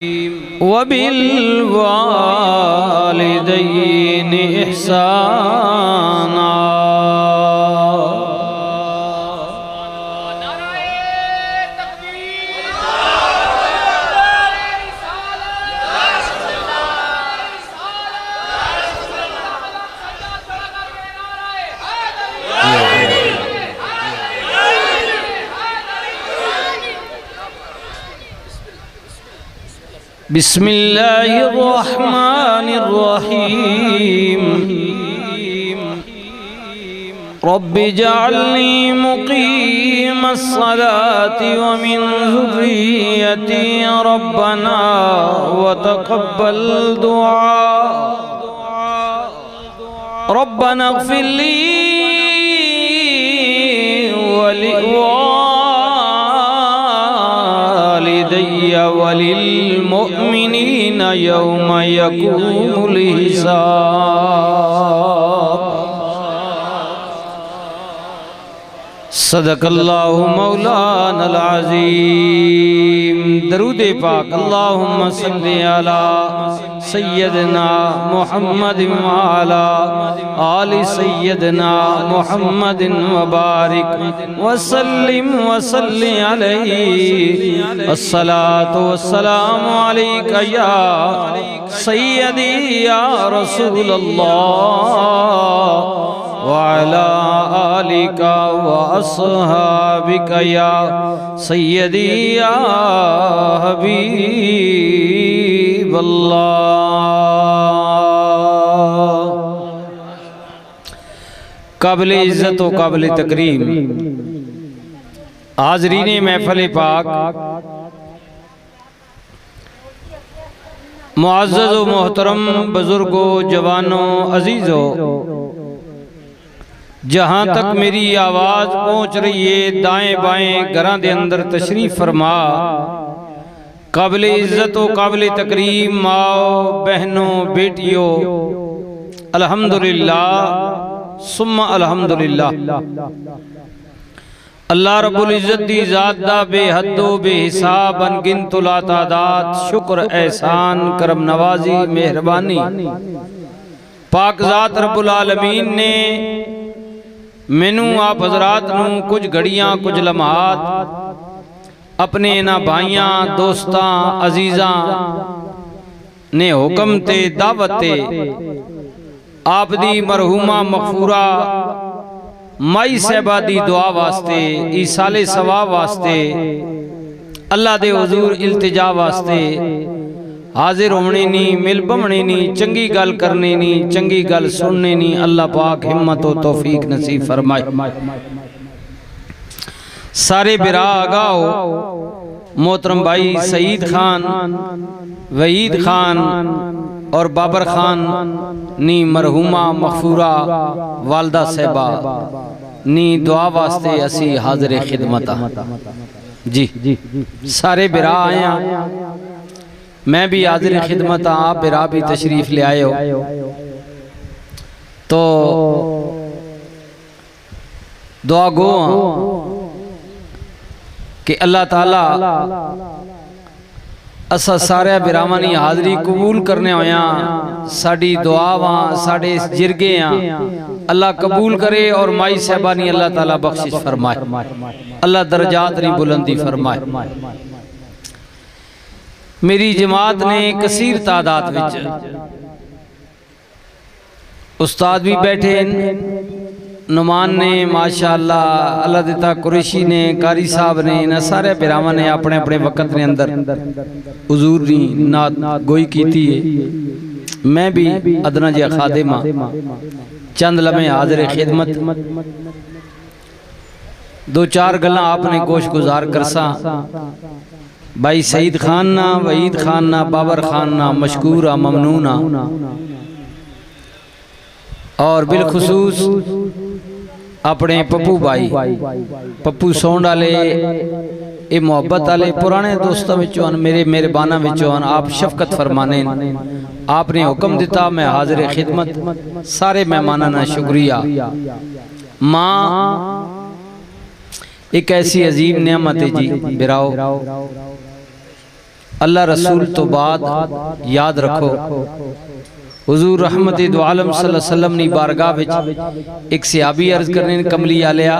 वबिलवालिदैनि इहसाना। बिस्मिल्लाहिर्रहमानिर्रहीम। रब्बि जअलनी मुक़ीमस्सलाति व मिन ज़ुर्रिय्यती रब्बना व तक़ब्बल दुआ। रब्बना इग़फ़िर ली व लिवालिदैय व लिलमुअ्मिनीन यौम यक़ूमुल हिसाब। सदक़ल्लाहु मौलानल अज़ीम। दरूद पाक। अल्लाहुम्मा सल्लि अला सय्यदना मुहम्मद व अला आलि सय्यदना मुहम्मद व बारिक व सल्लिम व सल्लि अलैहि। अस्सलातु वस्सलामु अलैका या सय्यदी या रसूलल्लाह व अला आलिका व अस्हाबिका या सय्यदी या हबीबल्लाह। काबिल इज़्ज़त व काबिल तकरीम हाज़रीन महफ़िल पाक, मुअज़्ज़ज़ व मोहतरम बुज़ुर्गों, जवानों, अज़ीज़ों, जहाँ तक मेरी आवाज़ पहुँच रही है, दाएँ बाएँ घरां दे अंदर तशरीफ़ फरमा। काबिल इज़्ज़त व काबिल तकरीम माओ, बहनों, बेटियों, अल्हम्दुलिल्लाह सुम्मा अल्हम्दुलिल्लाह। अल्लाह रब्बुल इज़्ज़त दी ज़ात दा बेहद्दो बेहिसाब अनगिनत लातादाद शुक्र एहसान करम नवाजी मेहरबानी पाक ज़ात रब्बुल आलमीन ने मैनू आप हज़रात नूं कुछ घड़ियां कुछ लम्हात अपने इन्हां भाइयां दोस्तां अजीज़ां ने हुक्म ते दावत ते आप दी मरहूमा मग़फ़ूरा माई साहिबा दी दुआ वास्ते, ईसाले सवाब वास्ते, अल्लाह दे हुज़ूर इल्तिजा वास्ते हाजिर होने नी, मिल बमने नी, चंगी गल करने नी, चंगी गल सुनने नी। अल्लाह पाक हिम्मत व तौफीक नसीब फरमाए। सारे बिरा आगाओ मोहतरम भाई सईद खान, वहीद खान और बाबर खान नी मरहूमा मग़फ़ूरा वालदा साहिबा नी दुआ वास्ते असी हाजिर खिदमत जी। सारे बिरा आया, मैं भी हाजिर खिदमत। आप बिरा भी तशरीफ ले आए हो तो दुआ गो कि अल्लाह ताला असा सारे बिरावां दी हाज़री कबूल करने होया। साड़ी दुआवां साढ़े जिरगे अल्लाह कबूल करे और माई साहिबा नी अल्लाह ताला बख्शिश फरमाए, अल्लाह दर्जात नी बुलंदी फरमाए। मेरी जमात ने कसीर तादाद विच उस्ताद भी बैठे, नुमान ने माशाअल्लाह, अल्लाह दिता कुरैशी ने, कारी साहब ने, इन्हां सारे बिरावां ने अपने अपने वक़्त ने अंदर हुजूर दी नात गोई कीती है। मैं भी अदना जिहा खादिम हां, चंद लम्हे हाज़िर खिदमत दो चार गल्लां आपने गोश गुजार करसा। भाई सईद खान ना, वहीद खान ना, बाबर खान ना, मशकूरा ममनूना और बिलखुसूस अपने पप्पू भाई पप्पू सौंड वाले, ये मोहब्बत वाले पुराने दोस्तों विचों, मेरे मेहरबाना विचों आप शफकत फरमाने, आपने हुक्म दिता, मैं हाजिर खिदमत। सारे मेहमानां दा शुक्रिया। माँ एक ऐसी अजीम नेमत है जी बिराओ, अल्लाह रसूल तो बाद याद रखो हुजूर रहमत दो आलम सल्लल्लाहु अलैहि वसल्लम नी बारगाह विच एक सहाबी अर्ज करने कमली आलिया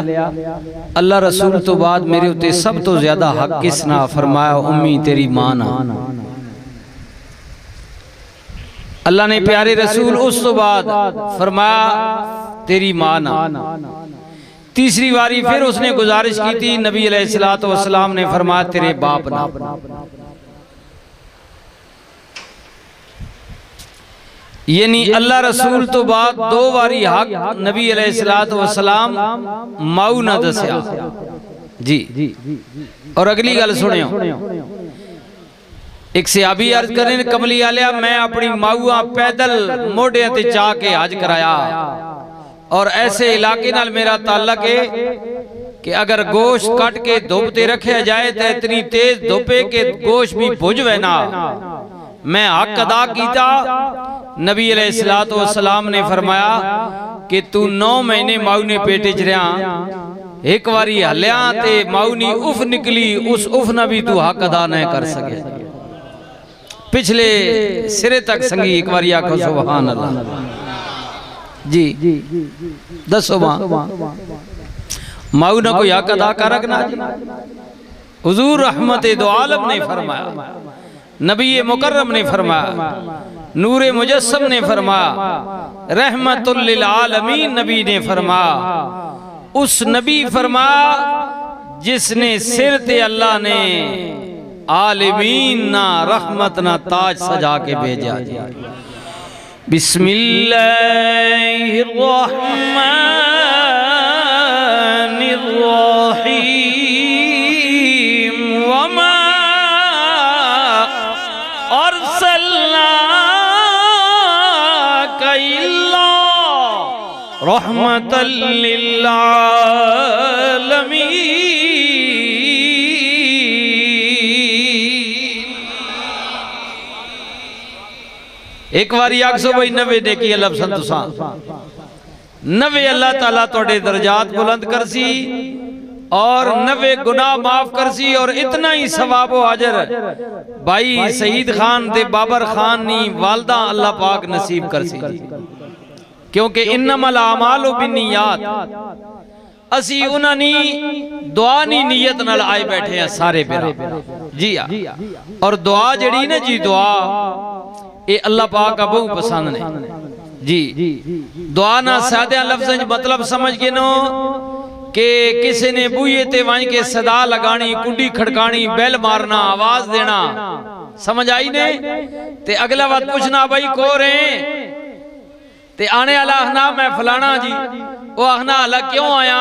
अल्लाह रसूल तो बाद मेरे उते सब तो ज्यादा हक किसना? फरमाया उम्मी तेरी मां ना। अल्लाह ने प्यारे रसूल उस तो बाद फरमाया तेरी मां ना। तीसरी बारी फिर उसने गुजारिश की थी, नबी अलैहिस्सलातु वस्सलाम ने फरमाया तेरे बाप ना। यानी अल्लाह रसूल तो बाद दो बारी हक नबी अलैहिस्सलातु वस्सलाम माऊ ना दस्या जी। और अगली गल सुनियो, एक सहाबी अर्ज करें कमली आलिया मैं अपनी माऊआ पैदल मोढ़े ते चा के हज कराया और ऐसे इलाके नाल मेरा ताल्लुक है कि अगर गोश्त कट के धुप ते रखा जाए तो इतनी तेज धुपे के गोश्त भी भुजवे ना। मैं हक अदा कीता। नबी अलैहिस्सलातु वस्सलाम ने फरमाया कि तू 9 महीने माऊ ने पेटे च रहा, एक बारी हलिया ते माऊ नी उफ निकली, उस उफ ना भी तू हक अदा नहीं कर सके। पिछले सिरे तक संगी एक बारी आखो सुभान अल्लाह जी। दसो माऊ ना कोई हक अदा कर ना। हुजूर रहमत दो आलम ने फरमाया, नबी मुकर्रम ने फरमाया, नूरे मुजस्सम ने फरमाया, रहमतुल लिल आलमीन नबी ने फरमाया, उस नबी फरमाया जिसने सिर ते अल्लाह ने आलमीन ना रहमत ना ताज सजा के भेजा। बिस्मिल्लाहिर्रहमानिर्रहीम वमा अर्सलनाका इल्ला रहमतल लिल आलमीन। एक बारी आखो भाई 90 नेकी अल्लाह पसंद तुसा 90 अल्लाह ताला तोड़े दर्जात बुलंद करसी और 90 गुनाह माफ करसी और इतना ही सवाब व अजर भाई शहीद खान दे बाबर खान नी वालदा अल्लाह पाक नसीब करसी। क्योंकि इन्नमल आमालु बिन्नियात असी उन्हां दुआ नी नियत नाल आए बैठे हैं सारे बेरा जी। और दुआ जड़ी ना जी दुआ ये अल्लाह पाक का बहुत पसंद ने जी। दुआ ना सादे लफ्ज़ मतलब समझ के नो कि किसी ने बूहे ते वहीं के सदा लगानी, कुंडी खड़कानी, बेल मारना, आवाज देना, समझ आई ने? ते अगला बात पूछना भाई को रहे ते आने वाला आखना मैं फलाना जी, वो आखना अल्लाह क्यों आया,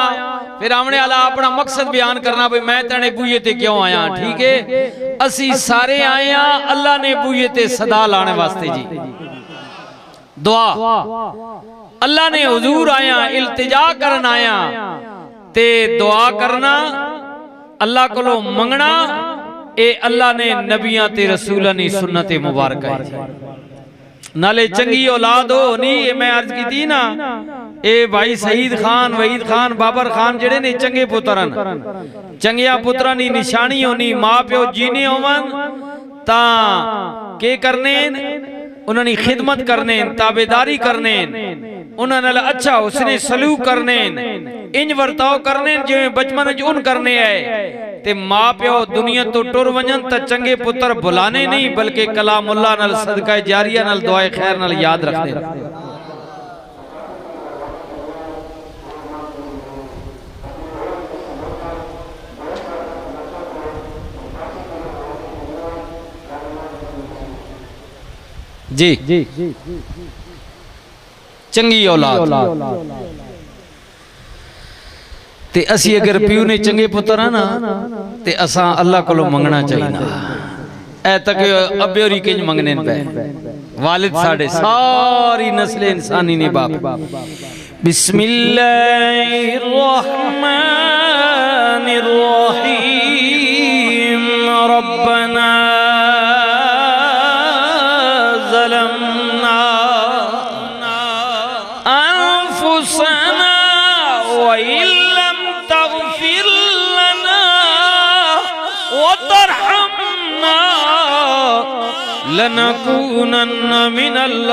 फिर आने वाला अपना मकसद बयान करना भाई मैं तेने बूहे ते क्यों आया। ठीक है, असी सारे आए हैं अल्लाह ने बूहे ते सदा लाने वास्ते जी। दुआ अल्लाह ने हुजूर आया इल्तिजा करन आया ते दुआ करना अल्लाह कोलो मंगना ए अल्लाह ने नबियां ते रसूलां नी सुन्नत मुबारक है। नाले चंगी औलाद हो नहीं मैं अर्ज की थी ना ए भाई शहीद खान वहीद खान बाबर खान जेड़े ने चंगे पुत्रन चंगिया पुत्रा नी निशानी होनी मां प्यो जीने होवन ता के करने उन्होंने खिदमत करने ताबेदारी करने उन्होंने अच्छा उसने सलूक करने इंज वर्ताव करने जिवें बचपन च उन करने आए ते मां प्यो दुनिया तो टुर वजन त चंगे पुत्र बुलाने नहीं बल्कि कलामुल्लाह नाल सदका जारिया नाल दुआए खैर नाल याद रखते। जी चंगी औलाद ते असी अगर प्यू ने चंगे पुत्र है ना ते असा अल्लाह को मंगना चाहिए ऐ तक अब्योरी किंज मंगने पे वालिद साढ़े सारी नस्लें इंसानी ने बाप। बिस्मिल्लाहिर्रहमानिर्रहीम रब्बना लनकूनन्न मिनल